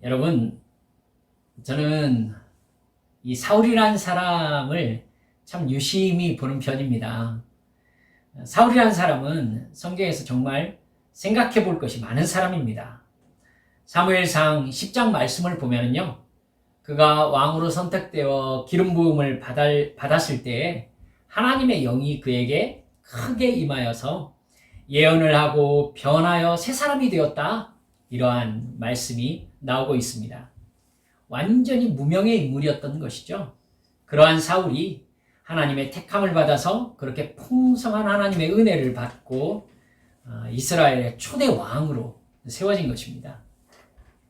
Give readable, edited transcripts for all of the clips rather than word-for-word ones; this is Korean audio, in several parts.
여러분, 저는 이 사울이라는 사람을 참 유심히 보는 편입니다. 사울이라는 사람은 성경에서 정말 생각해 볼 것이 많은 사람입니다. 사무엘상 10장 말씀을 보면요, 그가 왕으로 선택되어 기름 부음을 받았을 때에 하나님의 영이 그에게 크게 임하여서 예언을 하고 변하여 새 사람이 되었다. 이러한 말씀이 나오고 있습니다. 완전히 무명의 인물이었던 것이죠. 그러한 사울이 하나님의 택함을 받아서 그렇게 풍성한 하나님의 은혜를 받고 이스라엘의 초대 왕으로 세워진 것입니다.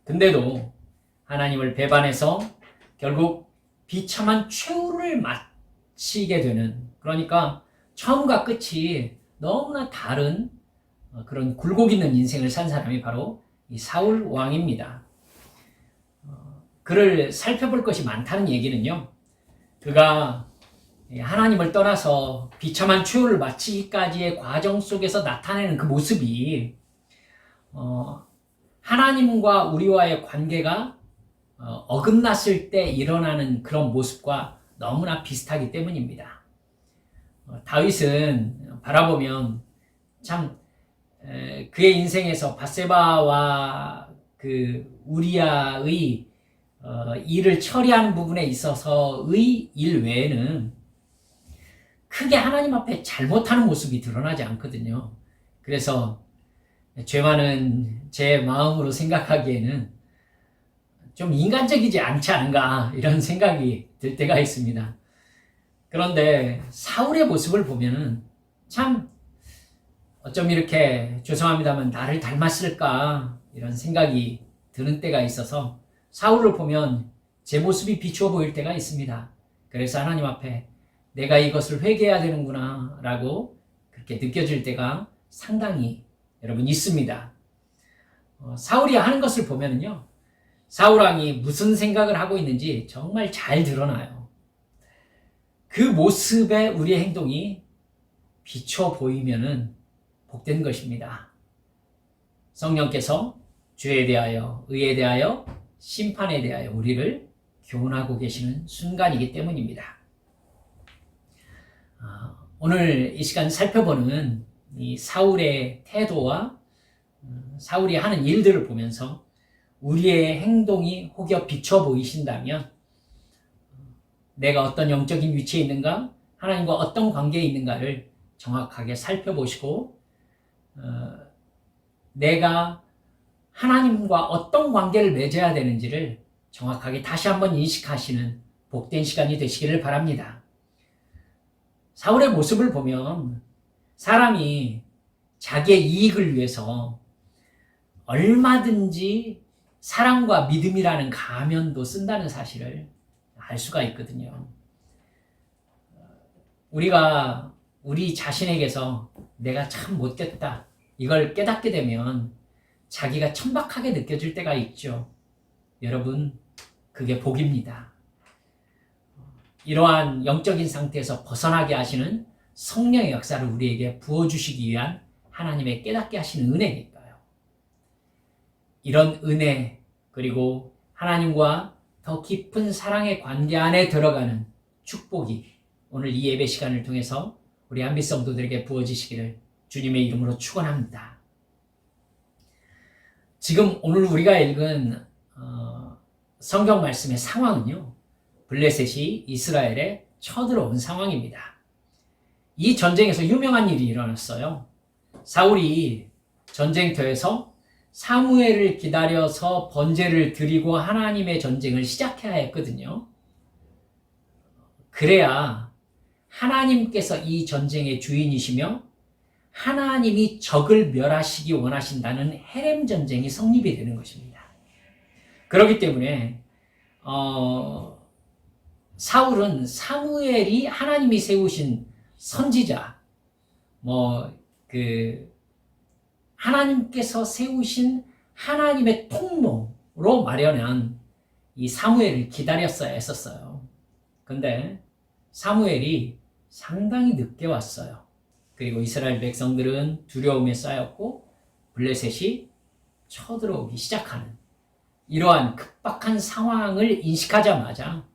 근데도 하나님을 배반해서 결국 비참한 최후를 마치게 되는, 그러니까 처음과 끝이 너무나 다른 그런 굴곡 있는 인생을 산 사람이 바로 이 사울 왕입니다. 그를 살펴볼 것이 많다는 얘기는요, 그가 하나님을 떠나서 비참한 최후를 마치기까지의 과정 속에서 나타내는 그 모습이 하나님과 우리와의 관계가 어긋났을 때 일어나는 그런 모습과 너무나 비슷하기 때문입니다. 다윗은 바라보면 참 그의 인생에서 밧세바와 그 우리아의 일을 처리하는 부분에 있어서의 일 외에는 크게 하나님 앞에 잘못하는 모습이 드러나지 않거든요. 그래서 죄 많은 제 마음으로 생각하기에는 좀 인간적이지 않지 않은가 이런 생각이 들 때가 있습니다. 그런데 사울의 모습을 보면은 참 어쩜 이렇게 죄송합니다만 나를 닮았을까 이런 생각이 드는 때가 있어서 사울을 보면 제 모습이 비추어 보일 때가 있습니다. 그래서 하나님 앞에 내가 이것을 회개해야 되는구나 라고 그렇게 느껴질 때가 상당히 여러분 있습니다. 사울이 하는 것을 보면은요, 사울 왕이 무슨 생각을 하고 있는지 정말 잘 드러나요. 그 모습에 우리의 행동이 비춰 보이면은 복된 것입니다. 성령께서 죄에 대하여, 의에 대하여, 심판에 대하여 우리를 교훈하고 계시는 순간이기 때문입니다. 오늘 이 시간 살펴보는 이 사울의 태도와 사울이 하는 일들을 보면서 우리의 행동이 혹여 비춰 보이신다면 내가 어떤 영적인 위치에 있는가, 하나님과 어떤 관계에 있는가를 정확하게 살펴보시고 내가 하나님과 어떤 관계를 맺어야 되는지를 정확하게 다시 한번 인식하시는 복된 시간이 되시기를 바랍니다. 사울의 모습을 보면 사람이 자기의 이익을 위해서 얼마든지 사랑과 믿음이라는 가면도 쓴다는 사실을 알 수가 있거든요. 우리가 우리 자신에게서 내가 참 못됐다 이걸 깨닫게 되면 자기가 천박하게 느껴질 때가 있죠. 여러분, 그게 복입니다. 이러한 영적인 상태에서 벗어나게 하시는 성령의 역사를 우리에게 부어주시기 위한 하나님의 깨닫게 하시는 은혜니까요. 이런 은혜, 그리고 하나님과 더 깊은 사랑의 관계 안에 들어가는 축복이 오늘 이 예배 시간을 통해서 우리 한빛 성도들에게 부어지시기를 주님의 이름으로 축원합니다. 지금 오늘 우리가 읽은 성경 말씀의 상황은요, 블레셋이 이스라엘에 쳐들어온 상황입니다. 이 전쟁에서 유명한 일이 일어났어요. 사울이 전쟁터에서 사무엘을 기다려서 번제를 드리고 하나님의 전쟁을 시작해야 했거든요. 그래야 하나님께서 이 전쟁의 주인이시며 하나님이 적을 멸하시기 원하신다는 헤렘 전쟁이 성립이 되는 것입니다. 그렇기 때문에 사울은 사무엘이 하나님이 세우신 선지자, 하나님께서 세우신 하나님의 통로로 마련한 이 사무엘을 기다렸어야 했었어요. 근데 사무엘이 상당히 늦게 왔어요. 그리고 이스라엘 백성들은 두려움에 쌓였고 블레셋이 쳐들어오기 시작하는 이러한 급박한 상황을 인식하자마자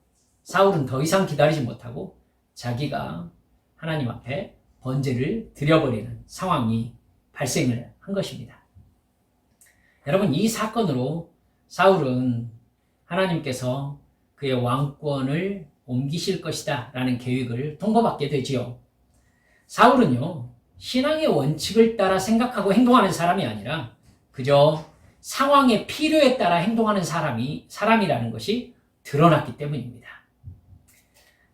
사울은 더 이상 기다리지 못하고 자기가 하나님 앞에 번제를 드려버리는 상황이 발생을 한 것입니다. 여러분, 이 사건으로 사울은 하나님께서 그의 왕권을 옮기실 것이다 라는 계획을 통보받게 되지요. 사울은요, 신앙의 원칙을 따라 생각하고 행동하는 사람이 아니라 그저 상황의 필요에 따라 행동하는 사람이라는 것이 드러났기 때문입니다.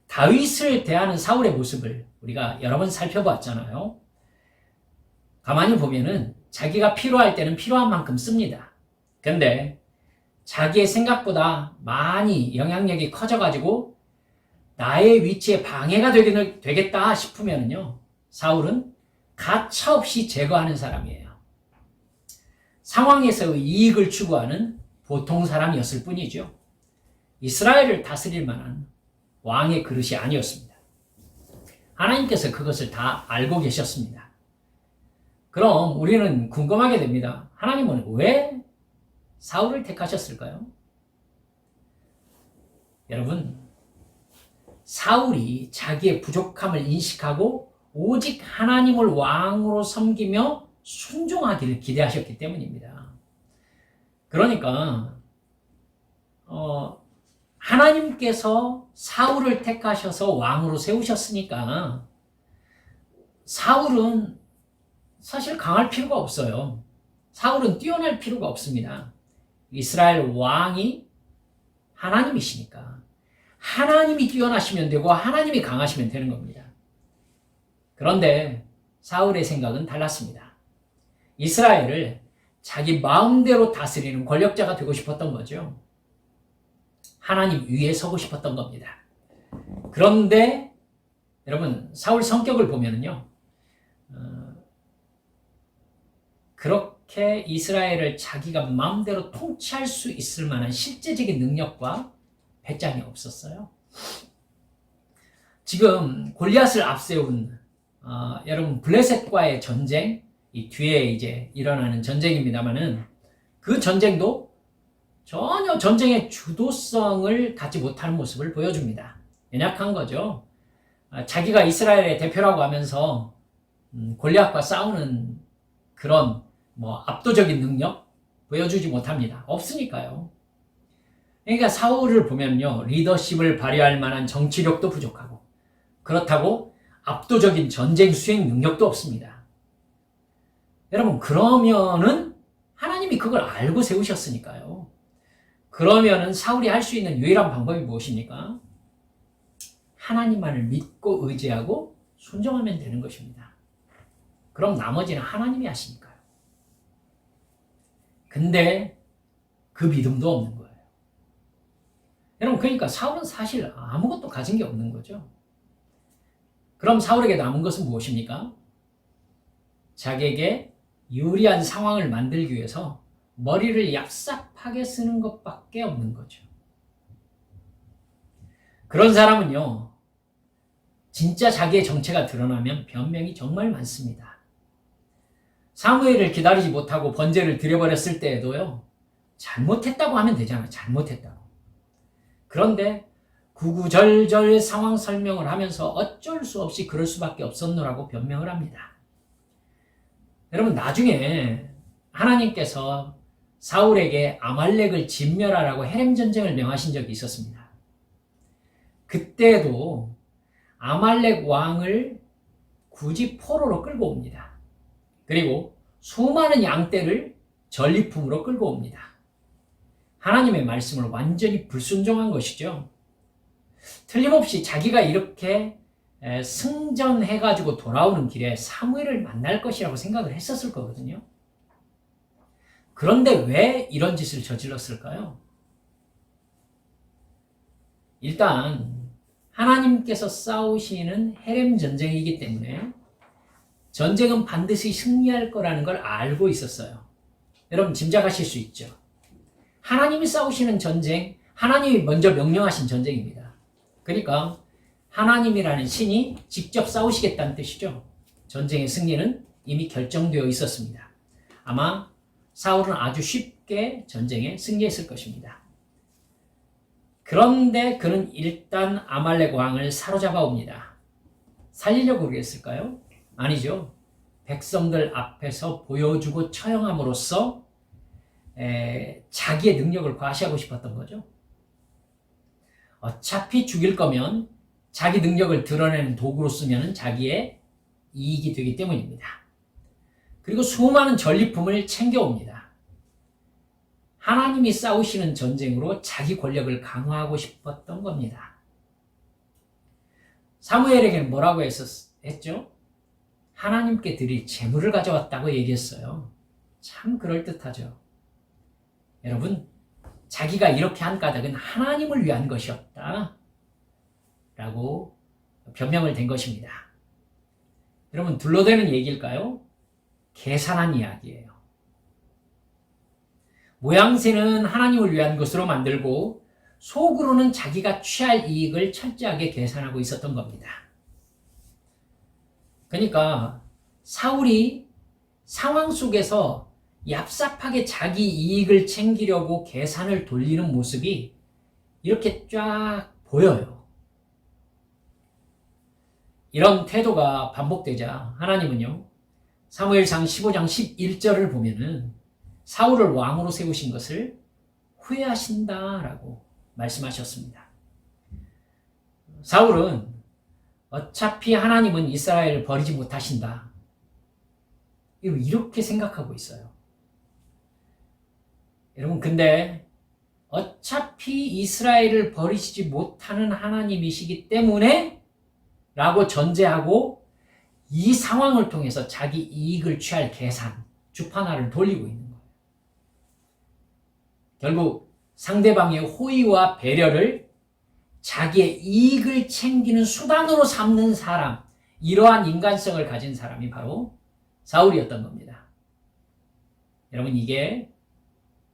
다윗을 대하는 사울의 모습을 우리가 여러 번 살펴봤잖아요. 가만히 보면은 자기가 필요할 때는 필요한 만큼 씁니다. 근데 자기의 생각보다 많이 영향력이 커져가지고 나의 위치에 방해가 되겠다 싶으면요, 사울은 가차없이 제거하는 사람이에요. 상황에서의 이익을 추구하는 보통 사람이었을 뿐이죠. 이스라엘을 다스릴 만한 왕의 그릇이 아니었습니다. 하나님께서 그것을 다 알고 계셨습니다. 그럼 우리는 궁금하게 됩니다. 하나님은 왜 사울을 택하셨을까요? 여러분, 사울이 자기의 부족함을 인식하고 오직 하나님을 왕으로 섬기며 순종하기를 기대하셨기 때문입니다. 그러니까 하나님께서 사울을 택하셔서 왕으로 세우셨으니까 사울은 사실 강할 필요가 없어요. 사울은 뛰어날 필요가 없습니다. 이스라엘 왕이 하나님이시니까 하나님이 뛰어나시면 되고 하나님이 강하시면 되는 겁니다. 그런데 사울의 생각은 달랐습니다. 이스라엘을 자기 마음대로 다스리는 권력자가 되고 싶었던 거죠. 하나님 위에 서고 싶었던 겁니다. 그런데 여러분, 사울 성격을 보면요, 그렇게 이스라엘을 자기가 마음대로 통치할 수 있을 만한 실제적인 능력과 배짱이 없었어요. 지금 골리앗을 앞세운 여러분 블레셋과의 전쟁, 이 뒤에 이제 일어나는 전쟁입니다만은 그 전쟁도 전혀 전쟁의 주도성을 갖지 못하는 모습을 보여줍니다. 연약한 거죠. 자기가 이스라엘의 대표라고 하면서 골리앗과 싸우는 그런 압도적인 능력 보여주지 못합니다. 없으니까요. 그러니까 사울을 보면요, 리더십을 발휘할 만한 정치력도 부족하고 그렇다고 압도적인 전쟁 수행 능력도 없습니다. 여러분, 그러면은 하나님이 그걸 알고 세우셨으니까요. 그러면은 사울이 할 수 있는 유일한 방법이 무엇입니까? 하나님만을 믿고 의지하고 순종하면 되는 것입니다. 그럼 나머지는 하나님이 하시니까요. 근데 그 믿음도 없는 거예요. 여러분, 그러니까 사울은 사실 아무것도 가진 게 없는 거죠. 그럼 사울에게 남은 것은 무엇입니까? 자기에게 유리한 상황을 만들기 위해서 머리를 얍삽하게 쓰는 것밖에 없는 거죠. 그런 사람은요, 진짜 자기의 정체가 드러나면 변명이 정말 많습니다. 사무엘을 기다리지 못하고 번제를 드려버렸을 때에도요, 잘못했다고 하면 되잖아요. 잘못했다고. 그런데 구구절절 상황 설명을 하면서 어쩔 수 없이 그럴 수밖에 없었노라고 변명을 합니다. 여러분, 나중에 하나님께서 사울에게 아말렉을 진멸하라고 헤렘 전쟁을 명하신 적이 있었습니다. 그때도 아말렉 왕을 굳이 포로로 끌고 옵니다. 그리고 수많은 양떼를 전리품으로 끌고 옵니다. 하나님의 말씀을 완전히 불순종한 것이죠. 틀림없이 자기가 이렇게 승전해가지고 돌아오는 길에 사무엘을 만날 것이라고 생각을 했었을 거거든요. 그런데 왜 이런 짓을 저질렀을까요? 일단 하나님께서 싸우시는 헤렘 전쟁이기 때문에 전쟁은 반드시 승리할 거라는 걸 알고 있었어요. 여러분, 짐작하실 수 있죠. 하나님이 싸우시는 전쟁, 하나님이 먼저 명령하신 전쟁입니다. 그러니까 하나님이라는 신이 직접 싸우시겠다는 뜻이죠. 전쟁의 승리는 이미 결정되어 있었습니다. 아마 사울은 아주 쉽게 쉽게 전쟁에 승리했을 것입니다. 그런데 그는 일단 아말렉 왕을 사로잡아 옵니다. 살리려고 그랬을까요? 아니죠. 백성들 앞에서 보여주고 처형함으로써 자기의 능력을 과시하고 싶었던 거죠. 어차피 죽일 거면 자기 능력을 드러내는 도구로 쓰면 자기의 이익이 되기 때문입니다. 그리고 수많은 전리품을 챙겨옵니다. 하나님이 싸우시는 전쟁으로 자기 권력을 강화하고 싶었던 겁니다. 사무엘에게는 뭐라고 했죠? 하나님께 드릴 재물을 가져왔다고 얘기했어요. 참 그럴듯하죠. 여러분, 자기가 이렇게 한 까닭은 하나님을 위한 것이었다 라고 변명을 댄 것입니다. 여러분, 둘러대는 얘기일까요? 계산한 이야기예요. 모양새는 하나님을 위한 것으로 만들고 속으로는 자기가 취할 이익을 철저하게 계산하고 있었던 겁니다. 그러니까 사울이 상황 속에서 얍삽하게 자기 이익을 챙기려고 계산을 돌리는 모습이 이렇게 쫙 보여요. 이런 태도가 반복되자 하나님은요, 사무엘상 15장 11절을 보면은 사울을 왕으로 세우신 것을 후회하신다라고 말씀하셨습니다. 사울은 어차피 하나님은 이스라엘을 버리지 못하신다, 이렇게 생각하고 있어요. 여러분, 근데 어차피 이스라엘을 버리시지 못하는 하나님이시기 때문에 라고 전제하고 이 상황을 통해서 자기 이익을 취할 계산, 주판화를 돌리고 있는 거예요. 결국 상대방의 호의와 배려를 자기의 이익을 챙기는 수단으로 삼는 사람, 이러한 인간성을 가진 사람이 바로 사울이었던 겁니다. 여러분, 이게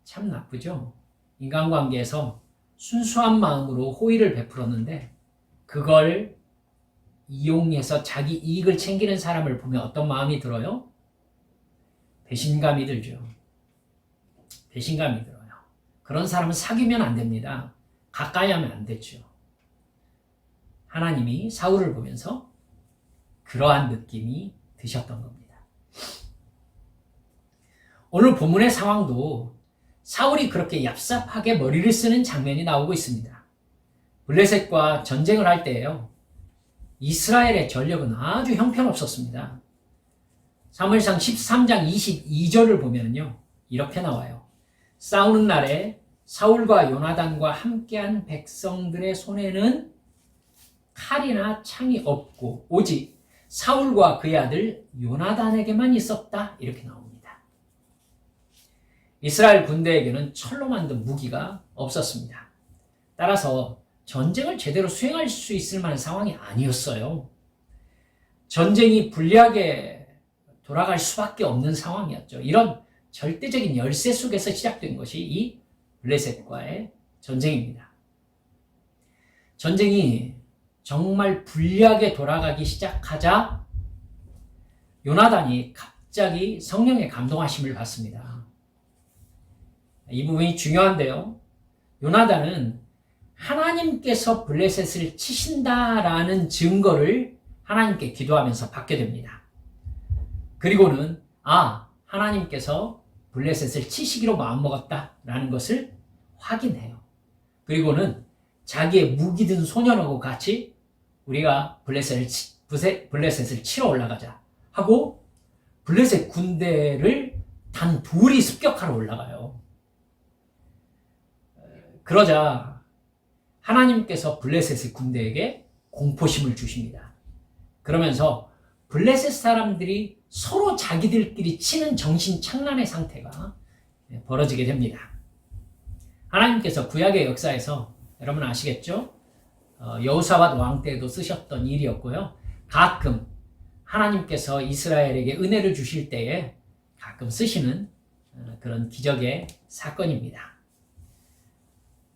참 나쁘죠? 인간관계에서 순수한 마음으로 호의를 베풀었는데 그걸 이용해서 자기 이익을 챙기는 사람을 보면 어떤 마음이 들어요? 배신감이 들죠. 배신감이 들어요. 그런 사람은 사귀면 안 됩니다. 가까이 하면 안 되죠. 하나님이 사울을 보면서 그러한 느낌이 드셨던 겁니다. 오늘 본문의 상황도 사울이 그렇게 얍삽하게 머리를 쓰는 장면이 나오고 있습니다. 블레셋과 전쟁을 할 때예요. 이스라엘의 전력은 아주 형편없었습니다. 사무엘상 13장 22절을 보면요, 이렇게 나와요. 싸우는 날에 사울과 요나단과 함께한 백성들의 손에는 칼이나 창이 없고 오직 사울과 그의 아들 요나단에게만 있었다, 이렇게 나옵니다. 이스라엘 군대에게는 철로 만든 무기가 없었습니다. 따라서 전쟁을 제대로 수행할 수 있을 만한 상황이 아니었어요. 전쟁이 불리하게 돌아갈 수밖에 없는 상황이었죠. 이런 절대적인 열세 속에서 시작된 것이 이 블레셋과의 전쟁입니다. 전쟁이 정말 불리하게 돌아가기 시작하자 요나단이 갑자기 성령의 감동하심을 받습니다. 이 부분이 중요한데요. 요나단은 하나님께서 블레셋을 치신다라는 증거를 하나님께 기도하면서 받게 됩니다. 그리고는 하나님께서 블레셋을 치시기로 마음먹었다라는 것을 확인해요. 그리고는 자기의 무기 든 소년하고 같이 우리가 블레셋을 치러 올라가자 하고 블레셋 군대를 단 둘이 습격하러 올라가요. 그러자 하나님께서 블레셋의 군대에게 공포심을 주십니다. 그러면서 블레셋 사람들이 서로 자기들끼리 치는 정신착란의 상태가 벌어지게 됩니다. 하나님께서 구약의 역사에서 여러분 아시겠죠? 여호사밧 왕 때도 쓰셨던 일이었고요. 가끔 하나님께서 이스라엘에게 은혜를 주실 때에 가끔 쓰시는 그런 기적의 사건입니다.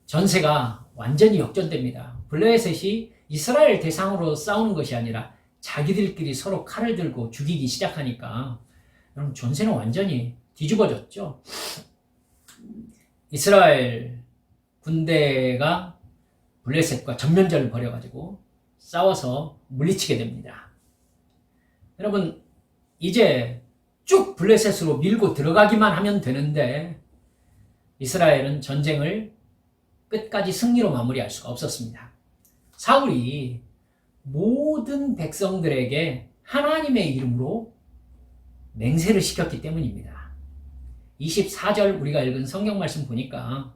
전세가 완전히 역전됩니다. 블레셋이 이스라엘 대상으로 싸우는 것이 아니라 자기들끼리 서로 칼을 들고 죽이기 시작하니까 여러분 전세는 완전히 뒤집어졌죠. 이스라엘 군대가 블레셋과 전면전을 벌여가지고 싸워서 물리치게 됩니다. 여러분, 이제 쭉 블레셋으로 밀고 들어가기만 하면 되는데 이스라엘은 전쟁을 끝까지 승리로 마무리할 수가 없었습니다. 사울이 모든 백성들에게 하나님의 이름으로 맹세를 시켰기 때문입니다. 24절 우리가 읽은 성경 말씀 보니까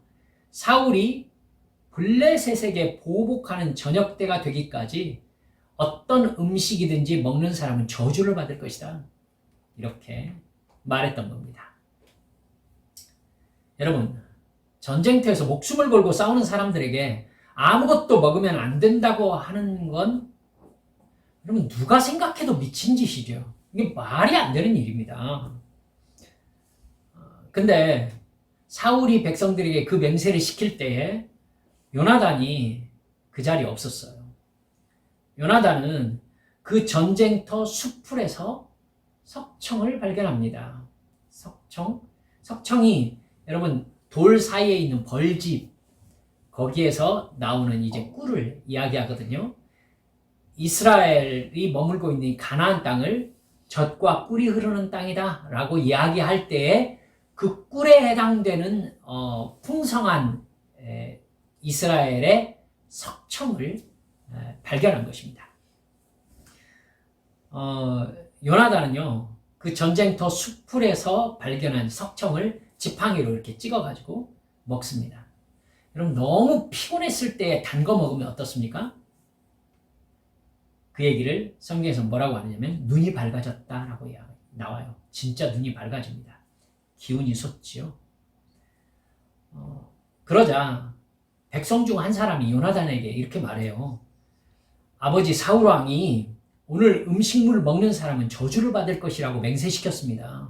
사울이 블레셋에게 보복하는 저녁 때가 되기까지 어떤 음식이든지 먹는 사람은 저주를 받을 것이다. 이렇게 말했던 겁니다. 여러분, 전쟁터에서 목숨을 걸고 싸우는 사람들에게 아무것도 먹으면 안 된다고 하는 건 여러분 누가 생각해도 미친 짓이죠. 이게 말이 안 되는 일입니다. 근데 사울이 백성들에게 그 맹세를 시킬 때에 요나단이 그 자리에 없었어요. 요나단은 그 전쟁터 숲풀에서 석청을 발견합니다. 석청이 여러분 돌 사이에 있는 벌집, 거기에서 나오는 이제 꿀을 이야기하거든요. 이스라엘이 머물고 있는 이 가나안 땅을 젖과 꿀이 흐르는 땅이다 라고 이야기할 때에 그 꿀에 해당되는 풍성한 이스라엘의 석청을 발견한 것입니다. 요나단은요, 그 전쟁터 숲풀에서 발견한 석청을 지팡이로 이렇게 찍어가지고 먹습니다. 여러분, 너무 피곤했을 때 단 거 먹으면 어떻습니까? 그 얘기를 성경에서 뭐라고 하느냐면 눈이 밝아졌다라고 나와요. 진짜 눈이 밝아집니다. 기운이 솟지요. 그러자 백성 중 한 사람이 요나단에게 이렇게 말해요. 아버지 사울 왕이 오늘 음식물 먹는 사람은 저주를 받을 것이라고 맹세시켰습니다.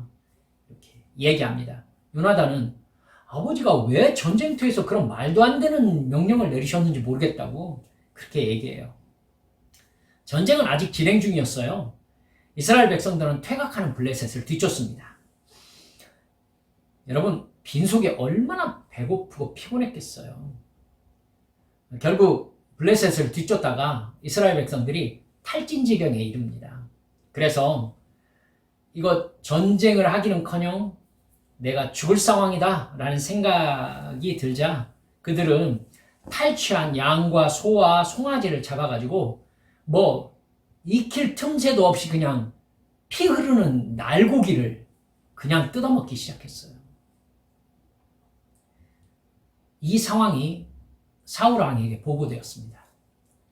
이렇게 얘기합니다. 요나단은 아버지가 왜 전쟁터에서 그런 말도 안 되는 명령을 내리셨는지 모르겠다고 그렇게 얘기해요. 전쟁은 아직 진행 중이었어요. 이스라엘 백성들은 퇴각하는 블레셋을 뒤쫓습니다. 여러분, 빈속에 얼마나 배고프고 피곤했겠어요. 결국 블레셋을 뒤쫓다가 이스라엘 백성들이 탈진지경에 이릅니다. 그래서 이거 전쟁을 하기는커녕 내가 죽을 상황이다 라는 생각이 들자 그들은 탈취한 양과 소와 송아지를 잡아가지고 익힐 틈새도 없이 그냥 피 흐르는 날고기를 그냥 뜯어먹기 시작했어요. 이 상황이 사울 왕에게 보고되었습니다.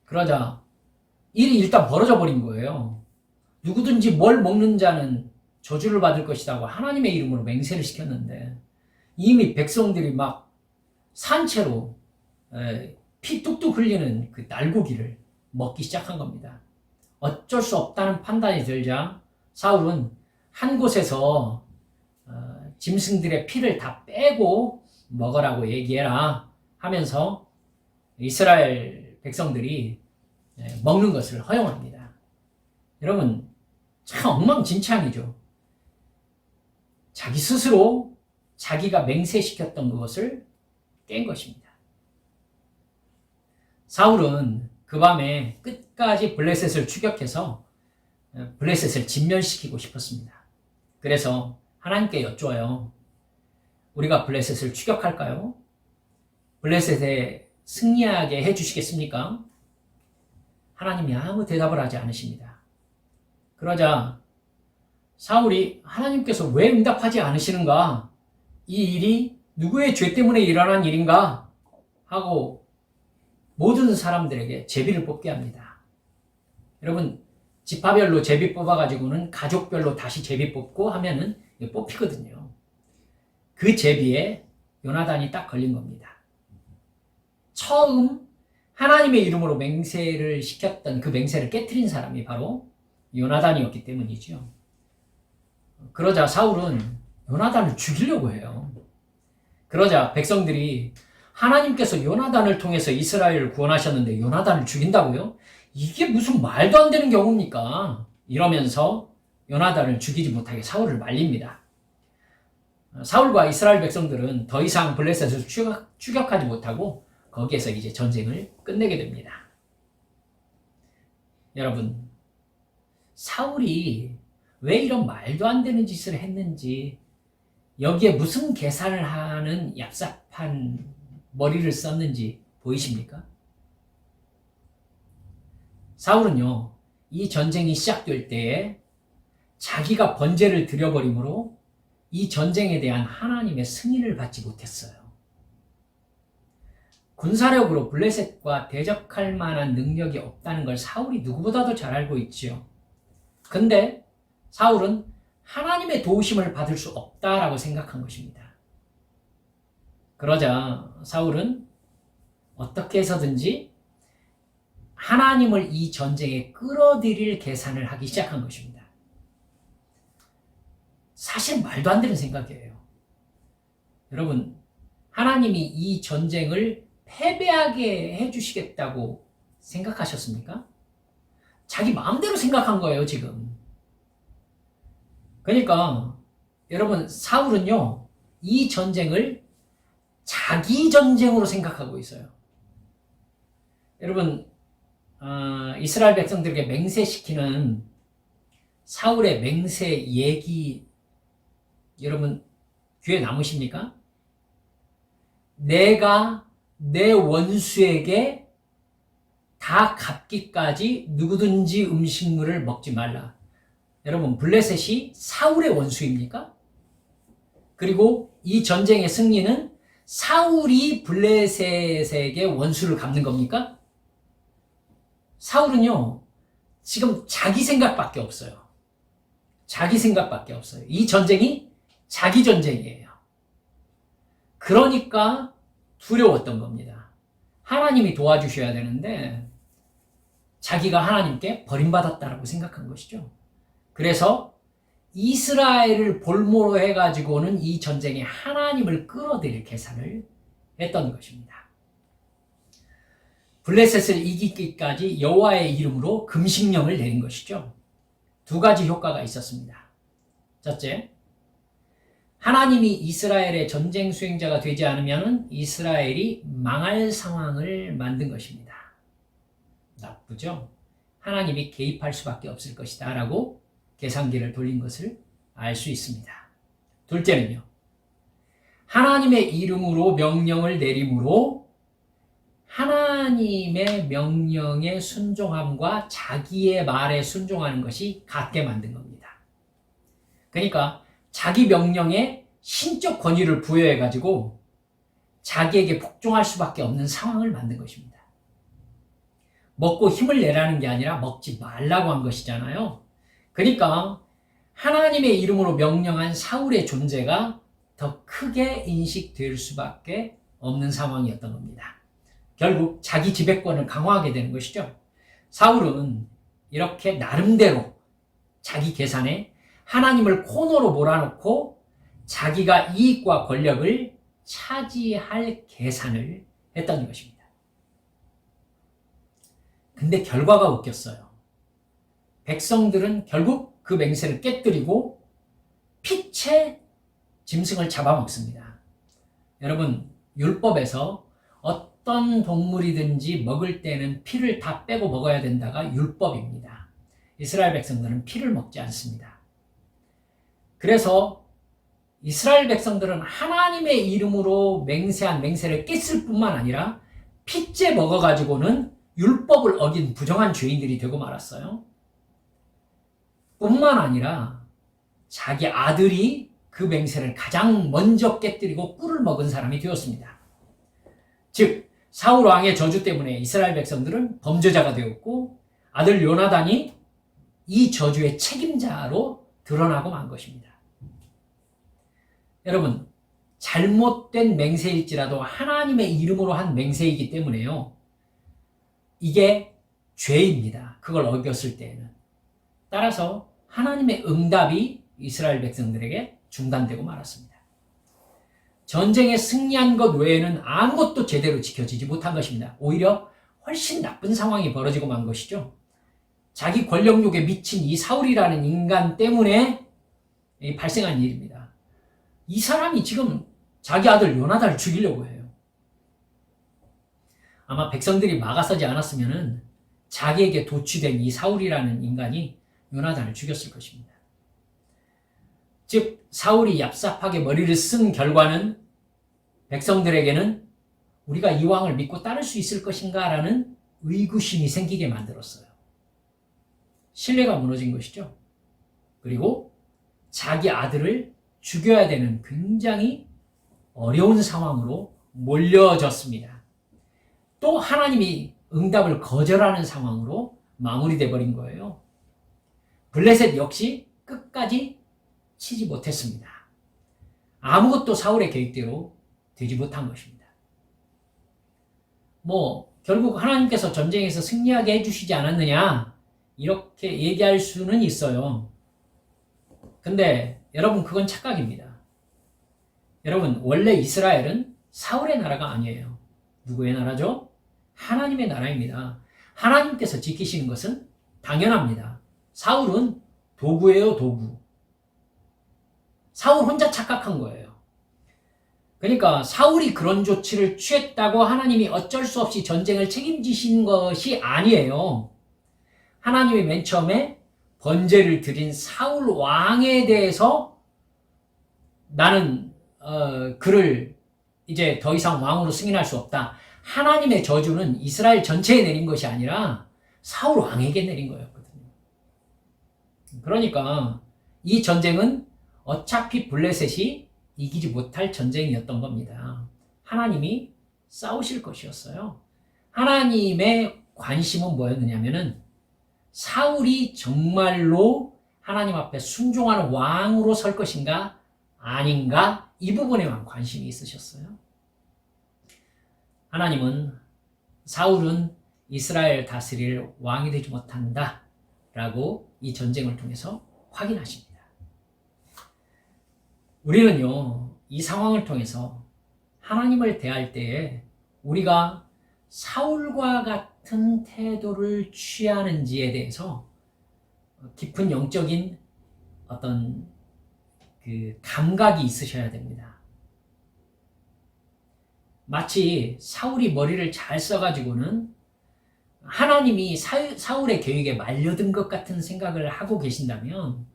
그러자 일이 일단 벌어져 버린 거예요. 누구든지 뭘 먹는 자는 저주를 받을 것이라고 하나님의 이름으로 맹세를 시켰는데 이미 백성들이 막 산채로 피 뚝뚝 흘리는 그 날고기를 먹기 시작한 겁니다. 어쩔 수 없다는 판단이 들자 사울은 한 곳에서 짐승들의 피를 다 빼고 먹으라고 얘기해라 하면서 이스라엘 백성들이 먹는 것을 허용합니다. 여러분, 참 엉망진창이죠. 자기 스스로 자기가 맹세시켰던 그것을 깬 것입니다. 사울은 그 밤에 끝까지 블레셋을 추격해서 블레셋을 진멸시키고 싶었습니다. 그래서 하나님께 여쭈어요. 우리가 블레셋을 추격할까요? 블레셋에 승리하게 해주시겠습니까? 하나님이 아무 대답을 하지 않으십니다. 그러자 사울이 하나님께서 왜 응답하지 않으시는가? 이 일이 누구의 죄 때문에 일어난 일인가? 하고 모든 사람들에게 제비를 뽑게 합니다. 여러분, 지파별로 제비 뽑아가지고는 가족별로 다시 제비 뽑고 하면은 뽑히거든요. 그 제비에 요나단이 딱 걸린 겁니다. 처음 하나님의 이름으로 맹세를 시켰던 그 맹세를 깨트린 사람이 바로 요나단이었기 때문이죠. 그러자 사울은 요나단을 죽이려고 해요. 그러자 백성들이 하나님께서 요나단을 통해서 이스라엘을 구원하셨는데 요나단을 죽인다고요? 이게 무슨 말도 안 되는 경우입니까? 이러면서 요나단을 죽이지 못하게 사울을 말립니다. 사울과 이스라엘 백성들은 더 이상 블레셋을 추격하지 못하고 거기에서 이제 전쟁을 끝내게 됩니다. 여러분, 사울이 왜 이런 말도 안 되는 짓을 했는지, 여기에 무슨 계산을 하는 얍삽한 머리를 썼는지 보이십니까? 사울은요, 이 전쟁이 시작될 때에 자기가 번제를 드려버림으로 이 전쟁에 대한 하나님의 승인을 받지 못했어요. 군사력으로 블레셋과 대적할 만한 능력이 없다는 걸 사울이 누구보다도 잘 알고 있지요. 근데 사울은 하나님의 도우심을 받을 수 없다라고 생각한 것입니다. 그러자 사울은 어떻게 해서든지 하나님을 이 전쟁에 끌어들일 계산을 하기 시작한 것입니다. 사실 말도 안 되는 생각이에요. 여러분, 하나님이 이 전쟁을 패배하게 해주시겠다고 생각하셨습니까? 자기 마음대로 생각한 거예요, 지금. 그러니까 여러분, 사울은요, 이 전쟁을 자기 전쟁으로 생각하고 있어요. 여러분, 이스라엘 백성들에게 맹세시키는 사울의 맹세 얘기 여러분 귀에 남으십니까? 내가 내 원수에게 다 갚기까지 누구든지 음식물을 먹지 말라. 여러분, 블레셋이 사울의 원수입니까? 그리고 이 전쟁의 승리는 사울이 블레셋에게 원수를 갚는 겁니까? 사울은요, 지금 자기 생각밖에 없어요. 자기 생각밖에 없어요. 이 전쟁이 자기 전쟁이에요. 그러니까 두려웠던 겁니다. 하나님이 도와주셔야 되는데 자기가 하나님께 버림받았다라고 생각한 것이죠. 그래서 이스라엘을 볼모로 해가지고는 이 전쟁에 하나님을 끌어들일 계산을 했던 것입니다. 블레셋을 이기기까지 여호와의 이름으로 금식령을 내린 것이죠. 두 가지 효과가 있었습니다. 첫째, 하나님이 이스라엘의 전쟁 수행자가 되지 않으면 이스라엘이 망할 상황을 만든 것입니다. 나쁘죠? 하나님이 개입할 수밖에 없을 것이다 라고 계산기를 돌린 것을 알 수 있습니다. 둘째는요, 하나님의 이름으로 명령을 내림으로 하나님의 명령에 순종함과 자기의 말에 순종하는 것이 같게 만든 겁니다. 그러니까 자기 명령에 신적 권위를 부여해가지고 자기에게 복종할 수밖에 없는 상황을 만든 것입니다. 먹고 힘을 내라는 게 아니라 먹지 말라고 한 것이잖아요. 그러니까 하나님의 이름으로 명령한 사울의 존재가 더 크게 인식될 수밖에 없는 상황이었던 겁니다. 결국 자기 지배권을 강화하게 되는 것이죠. 사울은 이렇게 나름대로 자기 계산에 하나님을 코너로 몰아놓고 자기가 이익과 권력을 차지할 계산을 했던 것입니다. 근데 결과가 웃겼어요. 백성들은 결국 그 맹세를 깨뜨리고 피채 짐승을 잡아먹습니다. 여러분, 율법에서 어떤 동물이든지 먹을 때는 피를 다 빼고 먹어야 된다가 율법입니다. 이스라엘 백성들은 피를 먹지 않습니다. 그래서 이스라엘 백성들은 하나님의 이름으로 맹세한 맹세를 깼을 뿐만 아니라 피째 먹어가지고는 율법을 어긴 부정한 죄인들이 되고 말았어요. 뿐만 아니라 자기 아들이 그 맹세를 가장 먼저 깨뜨리고 꿀을 먹은 사람이 되었습니다. 즉, 사울 왕의 저주 때문에 이스라엘 백성들은 범죄자가 되었고 아들 요나단이 이 저주의 책임자로 드러나고 만 것입니다. 여러분, 잘못된 맹세일지라도 하나님의 이름으로 한 맹세이기 때문에요. 이게 죄입니다. 그걸 어겼을 때에는. 따라서 하나님의 응답이 이스라엘 백성들에게 중단되고 말았습니다. 전쟁에 승리한 것 외에는 아무것도 제대로 지켜지지 못한 것입니다. 오히려 훨씬 나쁜 상황이 벌어지고 만 것이죠. 자기 권력욕에 미친 이 사울이라는 인간 때문에 발생한 일입니다. 이 사람이 지금 자기 아들 요나단을 죽이려고 해요. 아마 백성들이 막아서지 않았으면은 자기에게 도취된 이 사울이라는 인간이 요나단을 죽였을 것입니다. 즉 사울이 얍삽하게 머리를 쓴 결과는 백성들에게는 우리가 이 왕을 믿고 따를 수 있을 것인가 라는 의구심이 생기게 만들었어요. 신뢰가 무너진 것이죠. 그리고 자기 아들을 죽여야 되는 굉장히 어려운 상황으로 몰려졌습니다. 또 하나님이 응답을 거절하는 상황으로 마무리돼 버린 거예요. 블레셋 역시 끝까지 치지 못했습니다. 아무것도 사울의 계획대로 되지 못한 것입니다. 결국 하나님께서 전쟁에서 승리하게 해주시지 않았느냐 이렇게 얘기할 수는 있어요. 근데 여러분 그건 착각입니다. 여러분 원래 이스라엘은 사울의 나라가 아니에요. 누구의 나라죠? 하나님의 나라입니다. 하나님께서 지키시는 것은 당연합니다. 사울은 도구예요, 도구. 사울 혼자 착각한 거예요. 그러니까 사울이 그런 조치를 취했다고 하나님이 어쩔 수 없이 전쟁을 책임지신 것이 아니에요. 하나님이 맨 처음에 번제를 드린 사울 왕에 대해서 나는 그를 이제 더 이상 왕으로 승인할 수 없다. 하나님의 저주는 이스라엘 전체에 내린 것이 아니라 사울 왕에게 내린 거였거든요. 그러니까 이 전쟁은 어차피 블레셋이 이기지 못할 전쟁이었던 겁니다. 하나님이 싸우실 것이었어요. 하나님의 관심은 뭐였느냐면은 사울이 정말로 하나님 앞에 순종하는 왕으로 설 것인가 아닌가 이 부분에만 관심이 있으셨어요. 하나님은 사울은 이스라엘 다스릴 왕이 되지 못한다 라고 이 전쟁을 통해서 확인하십니다. 우리는요, 이 상황을 통해서 하나님을 대할 때에 우리가 사울과 같은 태도를 취하는지에 대해서 깊은 영적인 어떤 그 감각이 있으셔야 됩니다. 마치 사울이 머리를 잘 써가지고는 하나님이 사울의 계획에 말려든 것 같은 생각을 하고 계신다면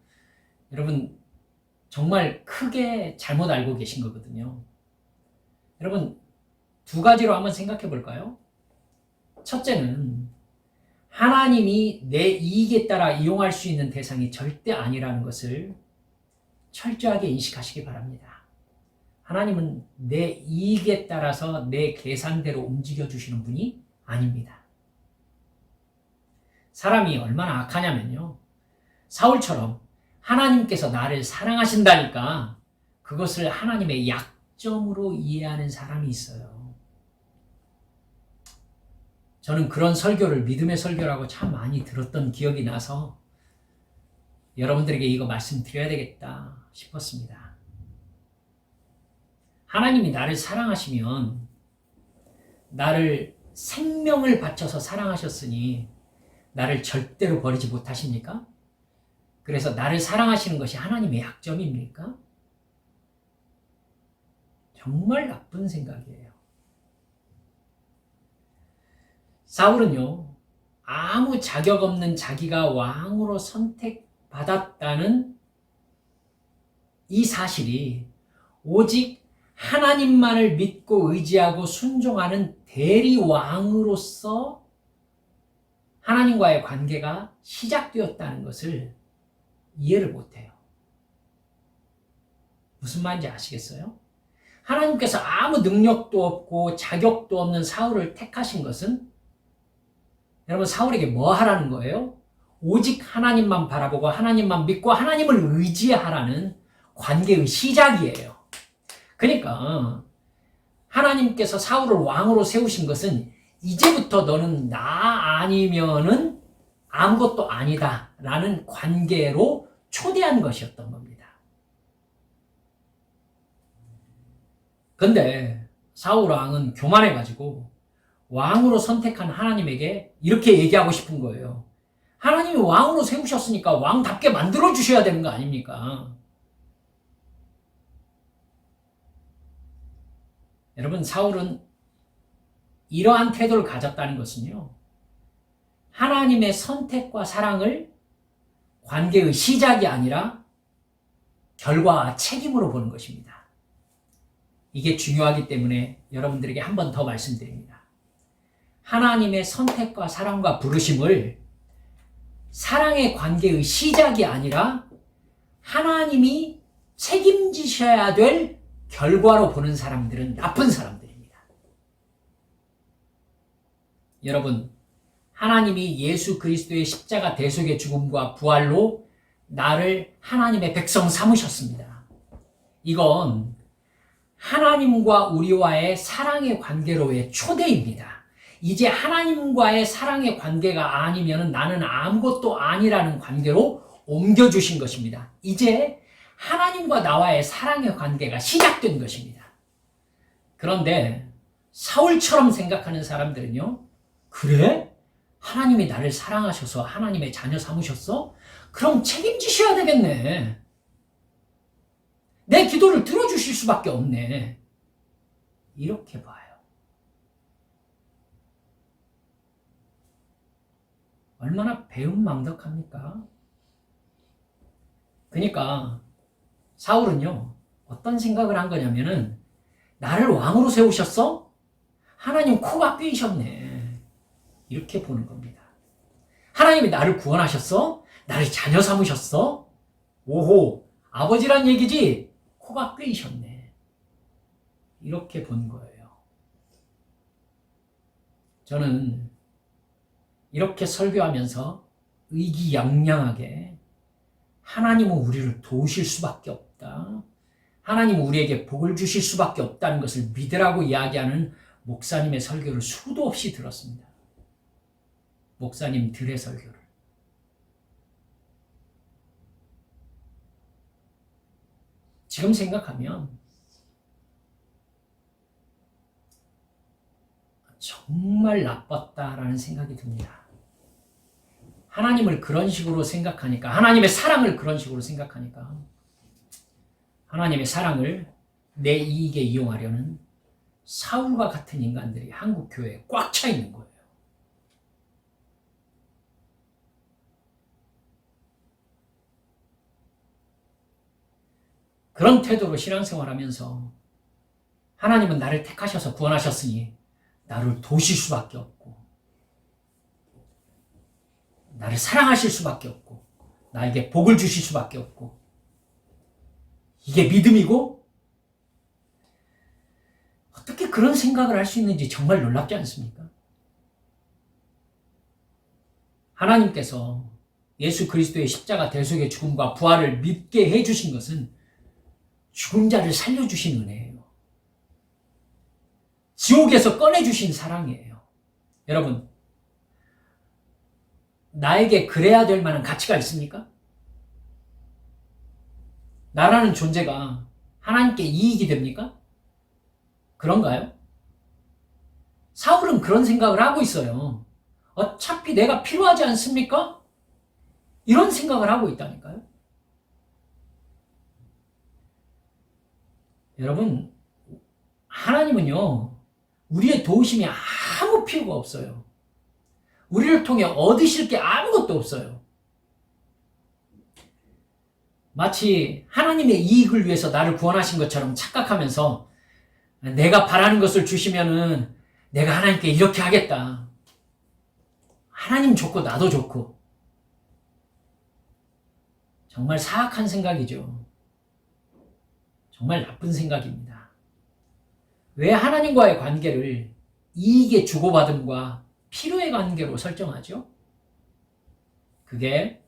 여러분 정말 크게 잘못 알고 계신 거거든요. 여러분 두 가지로 한번 생각해 볼까요? 첫째는 하나님이 내 이익에 따라 이용할 수 있는 대상이 절대 아니라는 것을 철저하게 인식하시기 바랍니다. 하나님은 내 이익에 따라서 내 계산대로 움직여 주시는 분이 아닙니다. 사람이 얼마나 악하냐면요. 사울처럼 하나님께서 나를 사랑하신다니까 그것을 하나님의 약점으로 이해하는 사람이 있어요. 저는 그런 설교를 믿음의 설교라고 참 많이 들었던 기억이 나서 여러분들에게 이거 말씀드려야 되겠다 싶었습니다. 하나님이 나를 사랑하시면 나를 생명을 바쳐서 사랑하셨으니 나를 절대로 버리지 못하십니까? 그래서 나를 사랑하시는 것이 하나님의 약점입니까? 정말 나쁜 생각이에요. 사울은요, 아무 자격 없는 자기가 왕으로 선택받았다는 이 사실이 오직 하나님만을 믿고 의지하고 순종하는 대리왕으로서 하나님과의 관계가 시작되었다는 것을 이해를 못해요. 무슨 말인지 아시겠어요? 하나님께서 아무 능력도 없고 자격도 없는 사울을 택하신 것은 여러분 사울에게 뭐 하라는 거예요? 오직 하나님만 바라보고 하나님만 믿고 하나님을 의지하라는 관계의 시작이에요. 그러니까 하나님께서 사울을 왕으로 세우신 것은 이제부터 너는 나 아니면은 아무것도 아니다 라는 관계로 초대한 것이었던 겁니다. 근데 사울 왕은 교만해가지고 왕으로 선택한 하나님에게 이렇게 얘기하고 싶은 거예요. 하나님이 왕으로 세우셨으니까 왕답게 만들어 주셔야 되는 거 아닙니까? 여러분, 사울은 이러한 태도를 가졌다는 것은요, 하나님의 선택과 사랑을 관계의 시작이 아니라 결과와 책임으로 보는 것입니다. 이게 중요하기 때문에 여러분들에게 한 번 더 말씀드립니다. 하나님의 선택과 사랑과 부르심을 사랑의 관계의 시작이 아니라 하나님이 책임지셔야 될 결과로 보는 사람들은 나쁜 사람들입니다. 여러분, 하나님이 예수 그리스도의 십자가 대속의 죽음과 부활로 나를 하나님의 백성 삼으셨습니다. 이건 하나님과 우리와의 사랑의 관계로의 초대입니다. 이제 하나님과의 사랑의 관계가 아니면 나는 아무것도 아니라는 관계로 옮겨주신 것입니다. 이제 하나님과 나와의 사랑의 관계가 시작된 것입니다. 그런데 사울처럼 생각하는 사람들은요, 그래? 하나님이 나를 사랑하셔서 하나님의 자녀 삼으셨어? 그럼 책임지셔야 되겠네. 내 기도를 들어주실 수밖에 없네. 이렇게 봐요. 얼마나 배은망덕합니까? 그러니까 사울은요, 어떤 생각을 한 거냐면은, 나를 왕으로 세우셨어? 하나님 코가 꿰이셨네. 이렇게 보는 겁니다. 하나님이 나를 구원하셨어? 나를 자녀 삼으셨어? 오호, 아버지란 얘기지? 코가 꿰이셨네. 이렇게 본 거예요. 저는 이렇게 설교하면서 의기양양하게 하나님은 우리를 도우실 수밖에 없다. 하나님은 우리에게 복을 주실 수밖에 없다는 것을 믿으라고 이야기하는 목사님의 설교를 수도 없이 들었습니다. 목사님들의 설교를. 지금 생각하면 정말 나빴다라는 생각이 듭니다. 하나님을 그런 식으로 생각하니까, 하나님의 사랑을 그런 식으로 생각하니까, 하나님의 사랑을 내 이익에 이용하려는 사울과 같은 인간들이 한국 교회에 꽉 차 있는 거예요. 그런 태도로 신앙생활하면서 하나님은 나를 택하셔서 구원하셨으니 나를 도우실 수밖에 없고, 나를 사랑하실 수밖에 없고, 나에게 복을 주실 수밖에 없고, 이게 믿음이고, 어떻게 그런 생각을 할 수 있는지 정말 놀랍지 않습니까? 하나님께서 예수 그리스도의 십자가 대속의 죽음과 부활을 믿게 해주신 것은 죽은 자를 살려주신 은혜예요. 지옥에서 꺼내주신 사랑이에요. 여러분, 나에게 그래야 될 만한 가치가 있습니까? 나라는 존재가 하나님께 이익이 됩니까? 그런가요? 사울은 그런 생각을 하고 있어요. 어차피 내가 필요하지 않습니까? 이런 생각을 하고 있다니까요. 여러분, 하나님은요, 우리의 도우심이 아무 필요가 없어요. 우리를 통해 얻으실 게 아무것도 없어요. 마치 하나님의 이익을 위해서 나를 구원하신 것처럼 착각하면서 내가 바라는 것을 주시면은 내가 하나님께 이렇게 하겠다. 하나님 좋고 나도 좋고. 정말 사악한 생각이죠. 정말 나쁜 생각입니다. 왜 하나님과의 관계를 이익의 주고받음과 필요의 관계로 설정하죠? 그게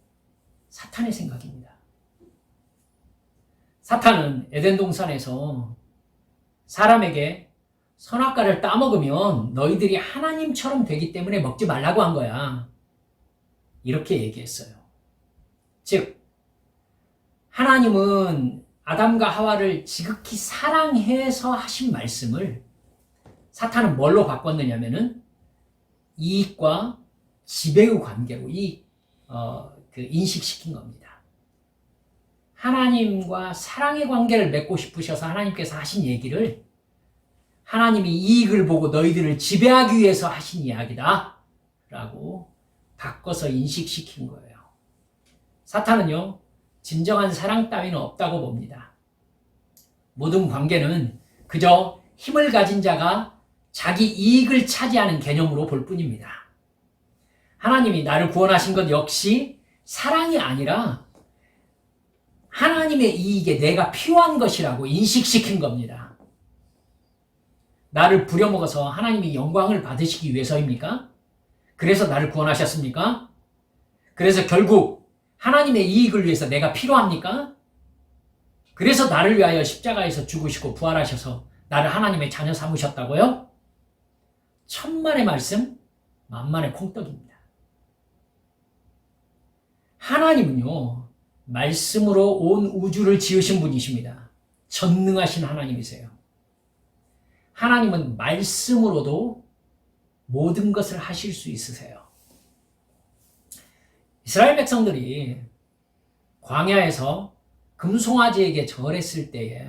사탄의 생각입니다. 사탄은 에덴 동산에서 사람에게 선악과를 따먹으면 너희들이 하나님처럼 되기 때문에 먹지 말라고 한 거야. 이렇게 얘기했어요. 즉, 하나님은 아담과 하와를 지극히 사랑해서 하신 말씀을 사탄은 뭘로 바꿨느냐면은 이익과 지배의 관계로 인식시킨 겁니다. 하나님과 사랑의 관계를 맺고 싶으셔서 하나님께서 하신 얘기를 하나님이 이익을 보고 너희들을 지배하기 위해서 하신 이야기다 라고 바꿔서 인식시킨 거예요. 사탄은요, 진정한 사랑 따위는 없다고 봅니다. 모든 관계는 그저 힘을 가진 자가 자기 이익을 차지하는 개념으로 볼 뿐입니다. 하나님이 나를 구원하신 것 역시 사랑이 아니라 하나님의 이익에 내가 필요한 것이라고 인식시킨 겁니다. 나를 부려먹어서 하나님이 영광을 받으시기 위해서입니까? 그래서 나를 구원하셨습니까? 그래서 결국 하나님의 이익을 위해서 내가 필요합니까? 그래서 나를 위하여 십자가에서 죽으시고 부활하셔서 나를 하나님의 자녀 삼으셨다고요? 천만의 말씀, 만만의 콩떡입니다. 하나님은요, 말씀으로 온 우주를 지으신 분이십니다. 전능하신 하나님이세요. 하나님은 말씀으로도 모든 것을 하실 수 있으세요. 이스라엘 백성들이 광야에서 금송아지에게 절했을 때에,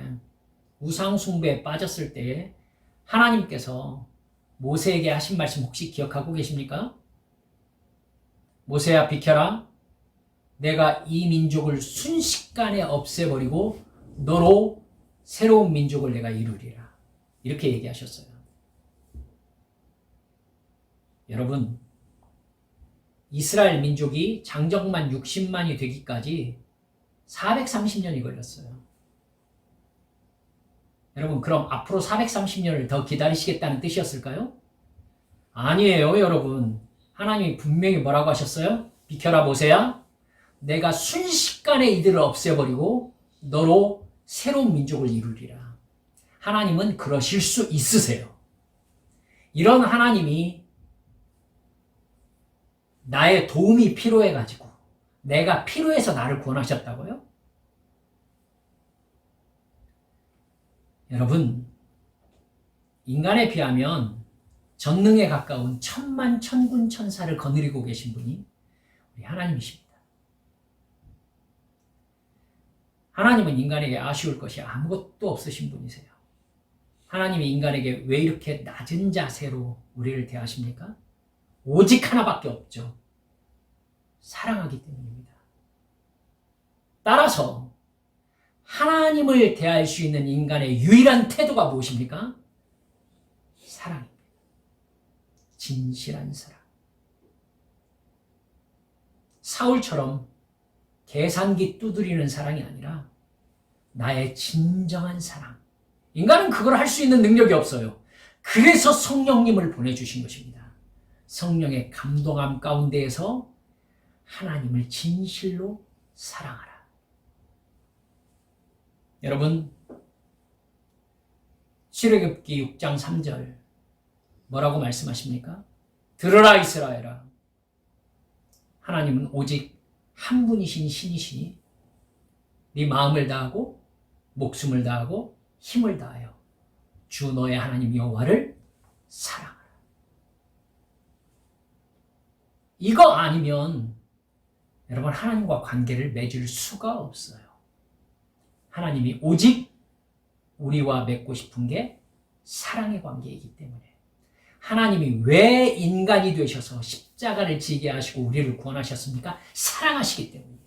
우상 숭배에 빠졌을 때에 하나님께서 모세에게 하신 말씀 혹시 기억하고 계십니까? 모세야 비켜라. 내가 이 민족을 순식간에 없애버리고 너로 새로운 민족을 내가 이루리라. 이렇게 얘기하셨어요. 여러분, 이스라엘 민족이 장정만 60만이 되기까지 430년이 걸렸어요. 여러분, 그럼 앞으로 430년을 더 기다리시겠다는 뜻이었을까요? 아니에요, 여러분. 하나님이 분명히 뭐라고 하셨어요? 비켜라 모세야. 내가 순식간에 이들을 없애버리고 너로 새로운 민족을 이루리라. 하나님은 그러실 수 있으세요. 이런 하나님이 나의 도움이 필요해가지고 내가 필요해서 나를 구원하셨다고요? 여러분, 인간에 비하면 전능에 가까운 천만 천군 천사를 거느리고 계신 분이 우리 하나님이십니다. 하나님은 인간에게 아쉬울 것이 아무것도 없으신 분이세요. 하나님이 인간에게 왜 이렇게 낮은 자세로 우리를 대하십니까? 오직 하나밖에 없죠. 사랑하기 때문입니다. 따라서 하나님을 대할 수 있는 인간의 유일한 태도가 무엇입니까? 사랑입니다. 진실한 사랑. 사울처럼 계산기 두드리는 사랑이 아니라 나의 진정한 사랑. 인간은 그걸 할 수 있는 능력이 없어요. 그래서 성령님을 보내주신 것입니다. 성령의 감동함 가운데에서 하나님을 진실로 사랑하라. 여러분, 출애굽기 6장 3절 뭐라고 말씀하십니까? 들으라 이스라엘아. 하나님은 오직 한 분이신 신이시니 네 마음을 다하고 목숨을 다하고 힘을 다하여 주 너의 하나님 여호와를 사랑하라. 이거 아니면 여러분 하나님과 관계를 맺을 수가 없어요. 하나님이 오직 우리와 맺고 싶은 게 사랑의 관계이기 때문에 하나님이 왜 인간이 되셔서 십자가를 지게 하시고 우리를 구원하셨습니까? 사랑하시기 때문이에요.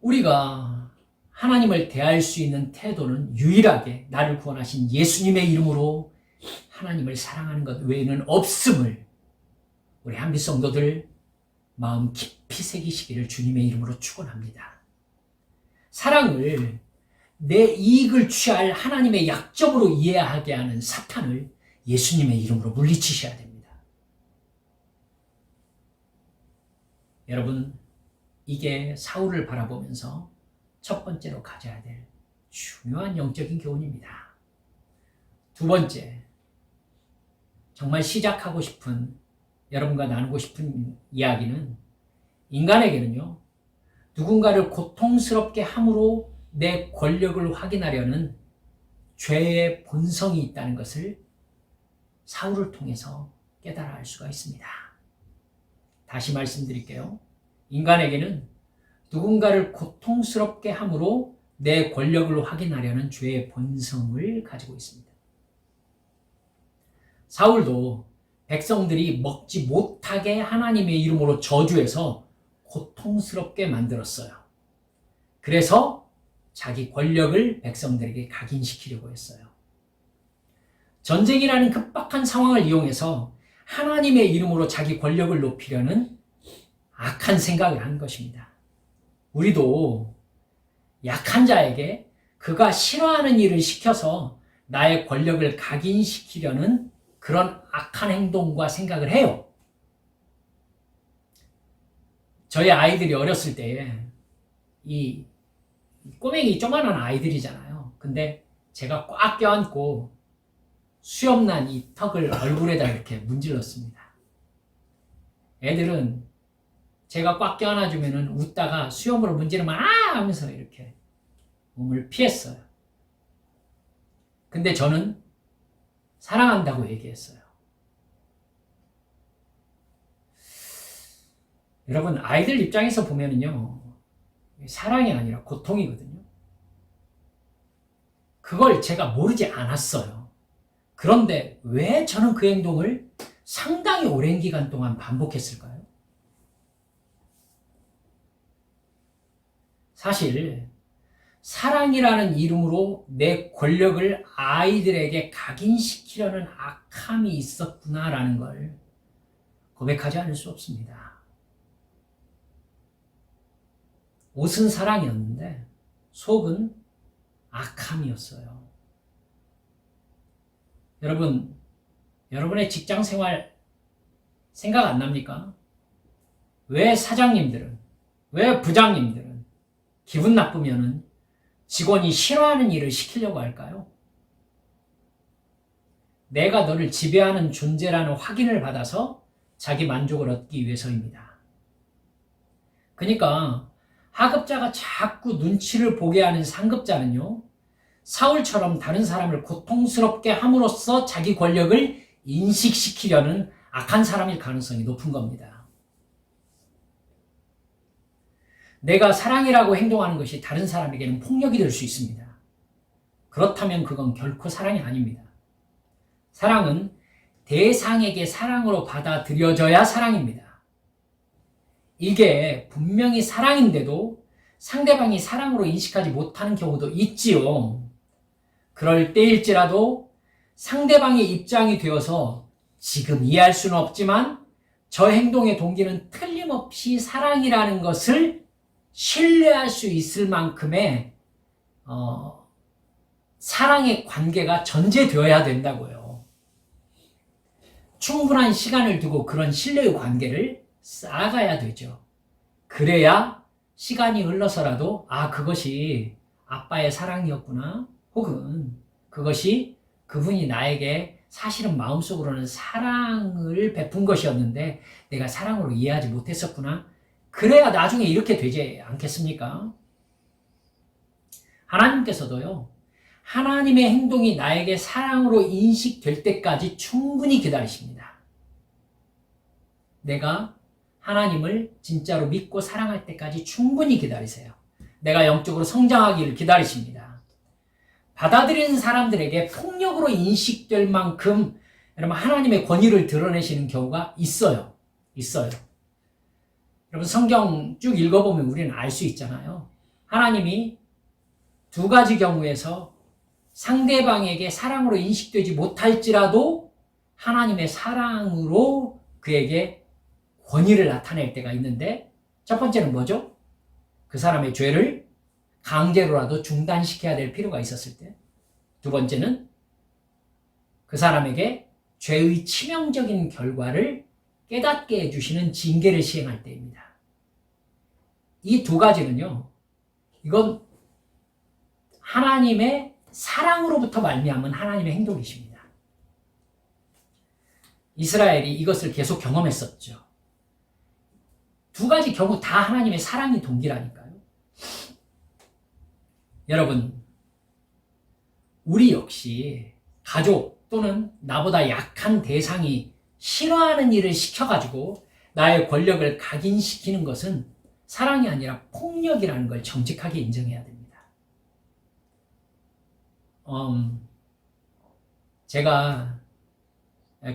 우리가 하나님을 대할 수 있는 태도는 유일하게 나를 구원하신 예수님의 이름으로 하나님을 사랑하는 것 외에는 없음을 우리 한빛 성도들 마음 깊이 새기시기를 주님의 이름으로 축원합니다. 사랑을 내 이익을 취할 하나님의 약점으로 이해하게 하는 사탄을 예수님의 이름으로 물리치셔야 됩니다. 여러분, 이게 사울을 바라보면서 첫 번째로 가져야 될 중요한 영적인 교훈입니다. 두 번째, 정말 시작하고 싶은, 여러분과 나누고 싶은 이야기는 인간에게는요, 누군가를 고통스럽게 함으로 내 권력을 확인하려는 죄의 본성이 있다는 것을 사울을 통해서 깨달아 알 수가 있습니다. 다시 말씀드릴게요. 인간에게는 누군가를 고통스럽게 함으로 내 권력을 확인하려는 죄의 본성을 가지고 있습니다. 사울도 백성들이 먹지 못하게 하나님의 이름으로 저주해서 고통스럽게 만들었어요. 그래서 자기 권력을 백성들에게 각인시키려고 했어요. 전쟁이라는 급박한 상황을 이용해서 하나님의 이름으로 자기 권력을 높이려는 악한 생각을 한 것입니다. 우리도 약한 자에게 그가 싫어하는 일을 시켜서 나의 권력을 각인시키려는 그런 악한 행동과 생각을 해요. 저희 아이들이 어렸을 때에 이 꼬맹이 조그만한 아이들이잖아요. 근데 제가 꽉 껴안고 수염난 이 턱을 얼굴에다 이렇게 문질렀습니다. 애들은 제가 꽉 껴안아주면 웃다가 수염으로 문지르면 아! 하면서 이렇게 몸을 피했어요. 근데 저는 사랑한다고 얘기했어요. 여러분, 아이들 입장에서 보면은요, 사랑이 아니라 고통이거든요. 그걸 제가 모르지 않았어요. 그런데 왜 저는 그 행동을 상당히 오랜 기간 동안 반복했을까요? 사실 사랑이라는 이름으로 내 권력을 아이들에게 각인시키려는 악함이 있었구나라는 걸 고백하지 않을 수 없습니다. 옷은 사랑이었는데 속은 악함이었어요. 여러분, 여러분의 직장 생활 생각 안 납니까? 왜 사장님들은, 왜 부장님들은 기분 나쁘면은 직원이 싫어하는 일을 시키려고 할까요? 내가 너를 지배하는 존재라는 확인을 받아서 자기 만족을 얻기 위해서입니다. 그러니까 하급자가 자꾸 눈치를 보게 하는 상급자는요, 사울처럼 다른 사람을 고통스럽게 함으로써 자기 권력을 인식시키려는 악한 사람일 가능성이 높은 겁니다. 내가 사랑이라고 행동하는 것이 다른 사람에게는 폭력이 될 수 있습니다. 그렇다면 그건 결코 사랑이 아닙니다. 사랑은 대상에게 사랑으로 받아들여져야 사랑입니다. 이게 분명히 사랑인데도 상대방이 사랑으로 인식하지 못하는 경우도 있지요. 그럴 때일지라도 상대방의 입장이 되어서 지금 이해할 수는 없지만 저 행동의 동기는 틀림없이 사랑이라는 것을 신뢰할 수 있을 만큼의 사랑의 관계가 전제되어야 된다고요. 충분한 시간을 두고 그런 신뢰의 관계를 쌓아가야 되죠. 그래야 시간이 흘러서라도 그것이 아빠의 사랑이었구나, 혹은 그것이 그분이 나에게 사실은 마음속으로는 사랑을 베푼 것이었는데 내가 사랑으로 이해하지 못했었구나, 그래야 나중에 이렇게 되지 않겠습니까? 하나님께서도요, 하나님의 행동이 나에게 사랑으로 인식될 때까지 충분히 기다리십니다. 내가 하나님을 진짜로 믿고 사랑할 때까지 충분히 기다리세요. 내가 영적으로 성장하기를 기다리십니다. 받아들이는 사람들에게 폭력으로 인식될 만큼 여러분 하나님의 권위를 드러내시는 경우가 있어요. 여러분 성경 쭉 읽어보면 우리는 알 수 있잖아요. 하나님이 두 가지 경우에서 상대방에게 사랑으로 인식되지 못할지라도 하나님의 사랑으로 그에게 권위를 나타낼 때가 있는데, 첫 번째는 뭐죠? 그 사람의 죄를 강제로라도 중단시켜야 될 필요가 있었을 때, 두 번째는 그 사람에게 죄의 치명적인 결과를 깨닫게 해주시는 징계를 시행할 때입니다. 이 두 가지는요, 이건 하나님의 사랑으로부터 말미암은 하나님의 행동이십니다. 이스라엘이 이것을 계속 경험했었죠. 두 가지 경우 다 하나님의 사랑이 동기라니까요. 여러분, 우리 역시 가족 또는 나보다 약한 대상이 싫어하는 일을 시켜가지고 나의 권력을 각인시키는 것은 사랑이 아니라 폭력이라는 걸 정직하게 인정해야 됩니다. 제가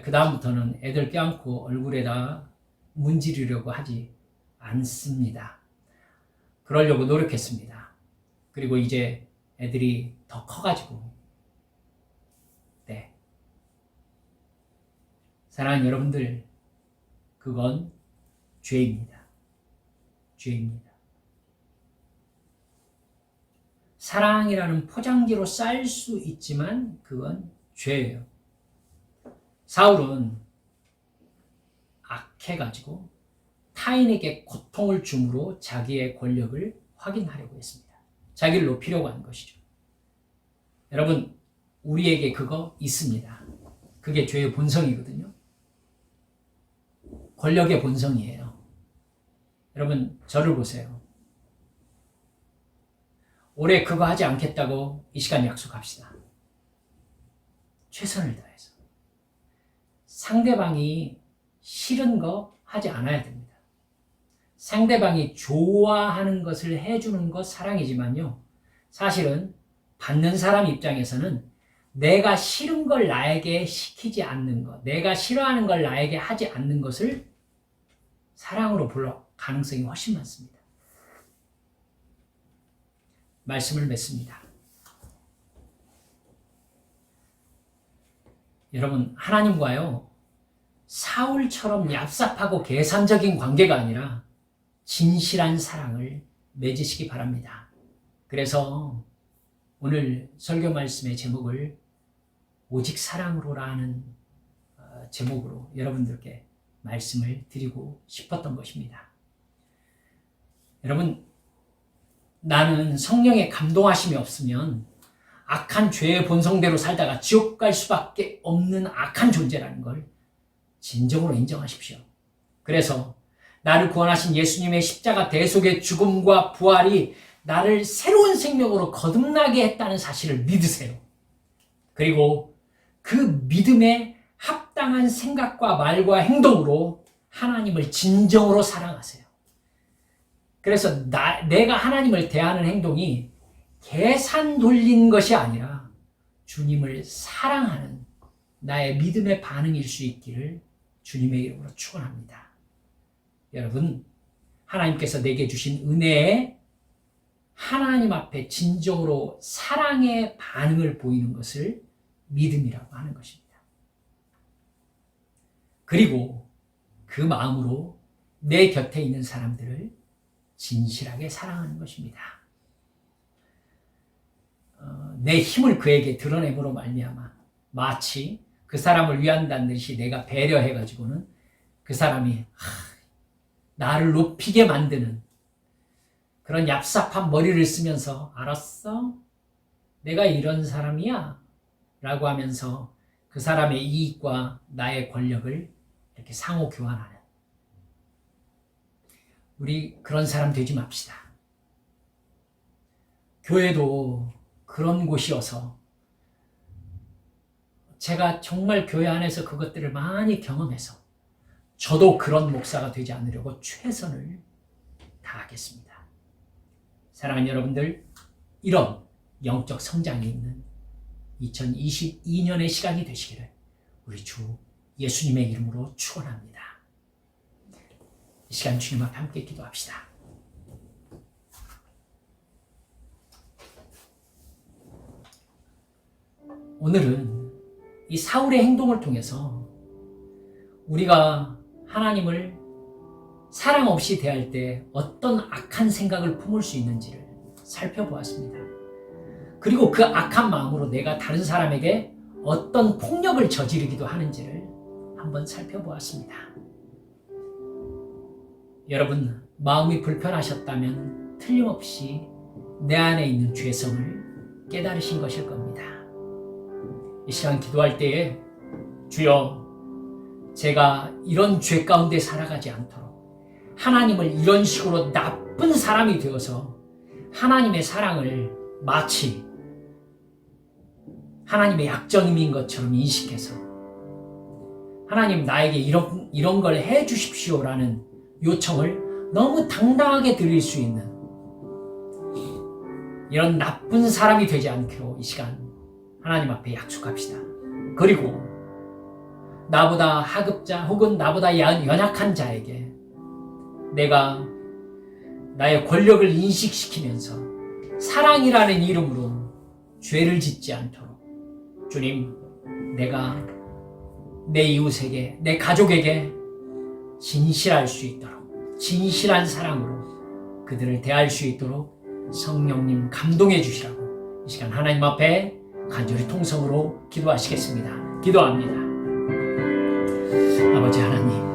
그 다음부터는 애들 껴안고 얼굴에다 문지르려고 하지 않습니다. 그러려고 노력했습니다. 그리고 이제 애들이 더 커가지고, 네. 사랑하는 여러분들, 그건 죄입니다. 죄입니다. 사랑이라는 포장지로 쌓일 수 있지만 그건 죄예요. 사울은 악해가지고 타인에게 고통을 줌으로 자기의 권력을 확인하려고 했습니다. 자기를 높이려고 한 것이죠. 여러분, 우리에게 그거 있습니다. 그게 죄의 본성이거든요. 권력의 본성이에요. 여러분, 저를 보세요. 올해 그거 하지 않겠다고 이 시간 약속합시다. 최선을 다해서. 상대방이 싫은 거 하지 않아야 됩니다. 상대방이 좋아하는 것을 해주는 것 사랑이지만요. 사실은 받는 사람 입장에서는 내가 싫은 걸 나에게 시키지 않는 것, 내가 싫어하는 걸 나에게 하지 않는 것을 사랑으로 볼 가능성이 훨씬 많습니다. 말씀을 맺습니다. 여러분, 하나님과요, 사울처럼 얍삽하고 계산적인 관계가 아니라 진실한 사랑을 맺으시기 바랍니다. 그래서 오늘 설교 말씀의 제목을 오직 사랑으로라는 제목으로 여러분들께 말씀을 드리고 싶었던 것입니다. 여러분, 나는 성령의 감동하심이 없으면 악한 죄의 본성대로 살다가 지옥 갈 수밖에 없는 악한 존재라는 걸 진정으로 인정하십시오. 그래서 나를 구원하신 예수님의 십자가 대속의 죽음과 부활이 나를 새로운 생명으로 거듭나게 했다는 사실을 믿으세요. 그리고 그 믿음에 합당한 생각과 말과 행동으로 하나님을 진정으로 사랑하세요. 그래서 내가 하나님을 대하는 행동이 계산 돌린 것이 아니라 주님을 사랑하는 나의 믿음의 반응일 수 있기를 주님의 이름으로 축원합니다. 여러분, 하나님께서 내게 주신 은혜에 하나님 앞에 진정으로 사랑의 반응을 보이는 것을 믿음이라고 하는 것입니다. 그리고 그 마음으로 내 곁에 있는 사람들을 진실하게 사랑하는 것입니다. 내 힘을 그에게 드러내므로 말미암아 마치 그 사람을 위한다는 듯이 내가 배려해가지고는 그 사람이 나를 높이게 만드는 그런 얍삽한 머리를 쓰면서 알았어? 내가 이런 사람이야? 라고 하면서 그 사람의 이익과 나의 권력을 이렇게 상호 교환하는, 우리 그런 사람 되지 맙시다. 교회도 그런 곳이어서 제가 정말 교회 안에서 그것들을 많이 경험해서 저도 그런 목사가 되지 않으려고 최선을 다하겠습니다. 사랑하는 여러분들, 이런 영적 성장이 있는 2022년의 시간이 되시기를 우리 주 예수님의 이름으로 축원합니다. 이 시간 주님 앞에 함께 기도합시다. 오늘은 이 사울의 행동을 통해서 우리가 하나님을 사랑 없이 대할 때 어떤 악한 생각을 품을 수 있는지를 살펴보았습니다. 그리고 그 악한 마음으로 내가 다른 사람에게 어떤 폭력을 저지르기도 하는지를 한번 살펴보았습니다. 여러분, 마음이 불편하셨다면 틀림없이 내 안에 있는 죄성을 깨달으신 것일 겁니다. 이 시간 기도할 때에 주여, 제가 이런 죄 가운데 살아가지 않도록 하나님을 이런 식으로 나쁜 사람이 되어서 하나님의 사랑을 마치 하나님의 약점인 것처럼 인식해서 하나님 나에게 이런 걸 해 주십시오라는 요청을 너무 당당하게 드릴 수 있는 이런 나쁜 사람이 되지 않기로 이 시간 하나님 앞에 약속합시다. 그리고 나보다 하급자 혹은 나보다 연약한 자에게 내가 나의 권력을 인식시키면서 사랑이라는 이름으로 죄를 짓지 않도록 주님, 내가 내 이웃에게, 내 가족에게 진실할 수 있도록, 진실한 사랑으로 그들을 대할 수 있도록 성령님 감동해 주시라고 이 시간 하나님 앞에 간절히 통성으로 기도하시겠습니다. 기도합니다. 아버지 하나님,